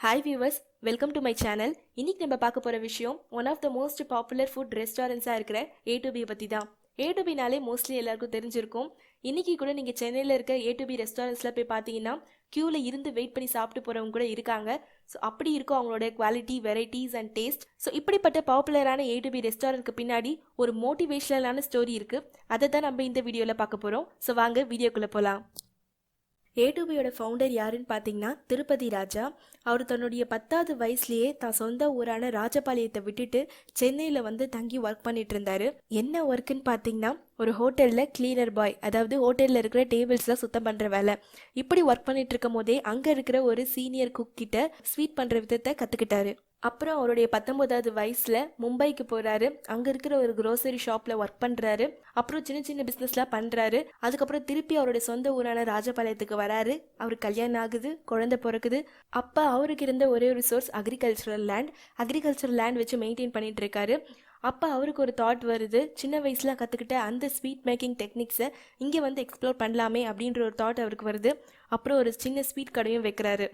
Hi viewers, welcome to my channel. இன்னைக்கு நம்ம பார்க்க போகிற விஷயம் one of the most popular food ரெஸ்டாரண்ட்ஸாக இருக்கிற A2B பற்றி தான். A2Bனாலே மோஸ்ட்லி எல்லாருக்கும் தெரிஞ்சிருக்கும். இன்னைக்கு கூட நீங்கள் சென்னையில் இருக்க A2B ரெஸ்டாரண்ட்ஸில் போய் பார்த்தீங்கன்னா க்யூவில் இருந்து வெயிட் பண்ணி சாப்பிட்டு போகிறவங்க கூட இருக்காங்க. ஸோ அப்படி இருக்கும் அவங்களோட quality, varieties and taste. So இப்படிப்பட்ட பாப்புலரான A2B ரெஸ்டாரண்ட்க்கு பின்னாடி ஒரு மோட்டிவேஷனலான ஸ்டோரி இருக்குது. அதை தான் நம்ம இந்த வீடியோவில் பார்க்க போகிறோம். ஸோ வாங்க வீடியோக்குள்ளே போகலாம். A2Bயோட ஃபவுண்டர் யாருன்னு பார்த்தீங்கன்னா திருப்பதி ராஜா. அவர் தன்னுடைய 10வது வயசுலேயே தான் சொந்த ஊரான ராஜபாளையத்தை விட்டுட்டு சென்னையில் வந்து தங்கி ஒர்க் பண்ணிட்டு இருந்தாரு. என்ன ஒர்க்குன்னு பார்த்தீங்கன்னா ஒரு ஹோட்டலில் கிளீனர் பாய், அதாவது ஹோட்டலில் இருக்கிற டேபிள்ஸ்லாம் சுத்தம் பண்ணுற வேலை. இப்படி ஒர்க் பண்ணிட்டு இருக்கும் போதே அங்கே இருக்கிற ஒரு சீனியர் குக் கிட்ட ஸ்வீட் பண்ணுற விதத்தை கற்றுக்கிட்டாரு. அப்புறம் அவருடைய 19வது வயசில் மும்பைக்கு போகிறாரு. அங்கே இருக்கிற ஒரு க்ரோசரி ஷாப்பில் ஒர்க் பண்ணுறாரு. அப்புறம் சின்ன சின்ன பிஸ்னஸ்லாம் பண்ணுறாரு. அதுக்கப்புறம் திருப்பி அவருடைய சொந்த ஊரான ராஜபாளையத்துக்கு வராரு. அவருக்கு கல்யாணம் ஆகுது, குழந்தை பிறக்குது. அப்போ அவருக்கு இருந்த ஒரே ஒரு சோர்ஸ் அக்ரிகல்ச்சரல் லேண்ட் வச்சு மெயின்டைன் பண்ணிட்டு இருக்காரு. அப்போ அவருக்கு ஒரு தாட் வருது, சின்ன வயசில் கற்றுக்கிட்ட அந்த ஸ்வீட் மேக்கிங் டெக்னிக்ஸை இங்கே வந்து எக்ஸ்ப்ளோர் பண்ணலாமே அப்படின்ற ஒரு தாட் அவருக்கு வருது. அப்புறம் ஒரு சின்ன ஸ்வீட் கடையும் வைக்கிறாரு.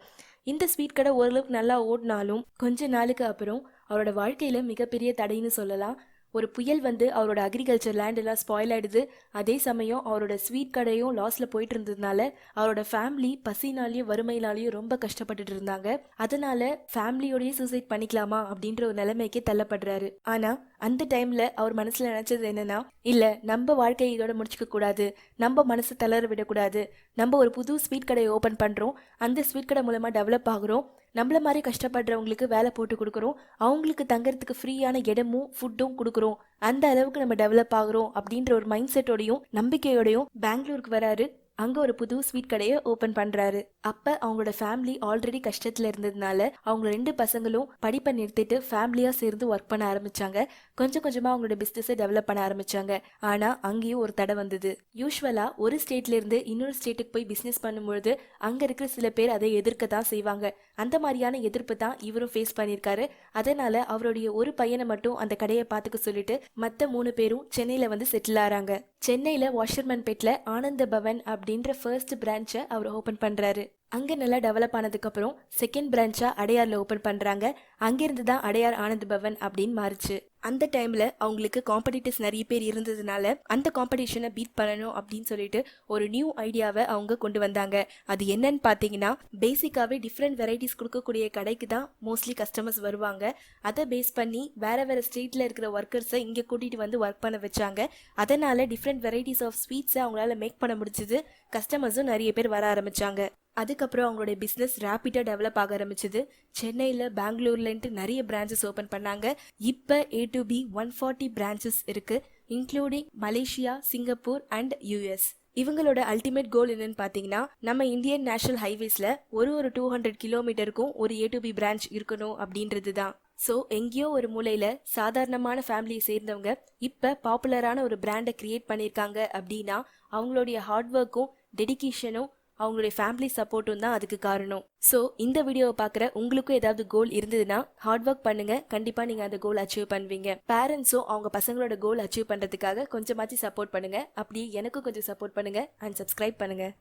இந்த ஸ்வீட் கடை ஓரளவுக்கு நல்லா ஓடினாலும் கொஞ்ச நாளுக்கு அப்புறம் அவரோட வாழ்க்கையில் மிகப்பெரிய தடைன்னு சொல்லலாம். ஒரு புயல் வந்து அவரோட அக்ரிகல்ச்சர் லேண்டெல்லாம் ஸ்பாயில் ஆகிடுது. அதே சமயம் அவரோட ஸ்வீட் கடையும் லாஸில் போயிட்டு இருந்ததுனால அவரோட ஃபேமிலி பசினாலேயும் வறுமையினாலேயும் ரொம்ப கஷ்டப்பட்டுட்டு இருந்தாங்க. அதனால ஃபேமிலியோடய சூசைட் பண்ணிக்கலாமா அப்படின்ற ஒரு நிலைமைக்கே தள்ளப்படுறாரு. ஆனால் அந்த டைமில் அவர் மனசில் நினச்சது என்னன்னா, இல்லை நம்ம வாழ்க்கையை இதோட முடிச்சுக்க கூடாது, நம்ம மனசு தளர விடக்கூடாது, நம்ம ஒரு புது ஸ்வீட் கடையை ஓப்பன் பண்ணுறோம், அந்த ஸ்வீட் கடை மூலமாக டெவலப் ஆகுறோம், நம்மள மாதிரி கஷ்டப்படுறவங்களுக்கு வேலை போட்டு கொடுக்குறோம், அவங்களுக்கு தங்கறதுக்கு ஃப்ரீயான இடமும் ஃபுட்டும் கொடுக்குறோம், அந்த அளவுக்கு நம்ம டெவலப் ஆகுறோம் அப்படின்ற ஒரு மைண்ட் செட்டோடையும் நம்பிக்கையோடையும் பெங்களூருக்கு வராரு. அங்கே ஒரு புது ஸ்வீட் கடையை ஓப்பன் பண்ணுறாரு. அப்போ அவங்களோட ஃபேமிலி ஆல்ரெடி கஷ்டத்தில் இருந்ததுனால அவங்க 2 பசங்களும் படிப்பை நிறுத்திட்டு ஃபேமிலியாக சேர்ந்து ஒர்க் பண்ண ஆரம்பித்தாங்க. கொஞ்சம் கொஞ்சமாக அவங்களோட பிஸ்னஸை டெவலப் பண்ண ஆரம்பித்தாங்க. ஆனால் அங்கேயும் ஒரு தடை வந்தது. யூஸ்வலாக ஒரு ஸ்டேட்லேருந்து இன்னொரு ஸ்டேட்டுக்கு போய் பிஸ்னஸ் பண்ணும்பொழுது அங்கே இருக்கிற சில பேர் அதை எதிர்க்க தான் செய்வாங்க. அந்த மாதிரியான எதிர்ப்பு தான் இவரும் ஃபேஸ் பண்ணியிருக்காரு. அதனால் அவருடைய ஒரு பையனை மட்டும் அந்த கடையை பார்த்துக்க சொல்லிட்டு மற்ற 3 பேரும் சென்னையில் வந்து செட்டில் ஆகிறாங்க. சென்னையில் வாஷர்மன்பேட்டில் ஆனந்த பவன் அப்படின்ற ஃபர்ஸ்ட் பிரான்ச்சை அவர் ஓப்பன் பண்ணுறாரு. அங்கே நல்லா டெவலப் ஆனதுக்கப்புறம் செகண்ட் பிரான்ச்சாக அடையாரில் ஓப்பன் பண்ணுறாங்க. அங்கேருந்து தான் அடையார் ஆனந்த் பவன் அப்படின்னு மாறுச்சு. அந்த டைமில் அவங்களுக்கு காம்படிட்டர்ஸ் நிறைய பேர் இருந்ததுனால அந்த காம்படிஷனை பீட் பண்ணணும் அப்படின்னு சொல்லிட்டு ஒரு நியூ ஐடியாவை அவங்க கொண்டு வந்தாங்க. அது என்னன்னு பார்த்தீங்கன்னா, பேசிக்காகவே டிஃப்ரெண்ட் வெரைட்டிஸ் கொடுக்கக்கூடிய கடைக்கு தான் மோஸ்ட்லி கஸ்டமர்ஸ் வருவாங்க. அதை பேஸ் பண்ணி வேறு ஸ்டேட்டில் இருக்கிற ஒர்க்கர்ஸை இங்கே கூட்டிகிட்டு வந்து ஒர்க் பண்ண வச்சாங்க. அதனால் டிஃப்ரெண்ட் வெரைட்டிஸ் ஆஃப் ஸ்வீட்ஸை அவங்களால மேக் பண்ண முடிஞ்சுது. கஸ்டமர்ஸும் நிறைய பேர் வர ஆரம்பித்தாங்க. அதுக்கப்புறம் அவங்களுடைய பிஸ்னஸ் ரேப்பிடாக டெவலப் ஆக ஆரம்பிச்சது. சென்னையில், பெங்களூர்லன்ட்டு நிறைய பிரான்ச்சஸ் ஓப்பன் பண்ணாங்க. இப்போ A2B 140 பிரான்ச்சஸ் இருக்குது, including Malaysia, Singapore and US. இவங்களோட அல்டிமேட் கோல் என்னன்னு பார்த்தீங்கன்னா, நம்ம இந்தியன் நேஷனல் ஹைவேஸில் ஒரு 200 கிலோமீட்டருக்கும் ஒரு A2B பிரான்ச் இருக்கணும் அப்படின்றது தான். ஸோ எங்கேயோ ஒரு மூலையில் சாதாரணமான ஃபேமிலியை சேர்ந்தவங்க இப்போ பாப்புலரான ஒரு பிராண்டை கிரியேட் பண்ணியிருக்காங்க அப்படின்னா அவங்களுடைய ஹார்ட் ஒர்க்கும் டெடிகேஷனும் அவங்களுடைய ஃபேமிலி சப்போர்ட்டும் தான் அதுக்கு காரணம். ஸோ இந்த வீடியோவை பார்க்குற உங்களுக்கும் ஏதாவது கோல் இருந்ததுன்னா ஹார்ட் ஒர்க் பண்ணுங்கள். கண்டிப்பாக நீங்கள் அந்த கோல் அச்சீவ் பண்ணுவீங்க. பேரண்ட்ஸும் அவங்க பசங்களோட கோல் அச்சீவ் பண்ணுறதுக்காக கொஞ்சமாச்சு சப்போர்ட் பண்ணுங்கள். அப்படியே எனக்கும் கொஞ்சம் சப்போர்ட் பண்ணுங்கள் அண்ட் சப்ஸ்கிரைப் பண்ணுங்கள்.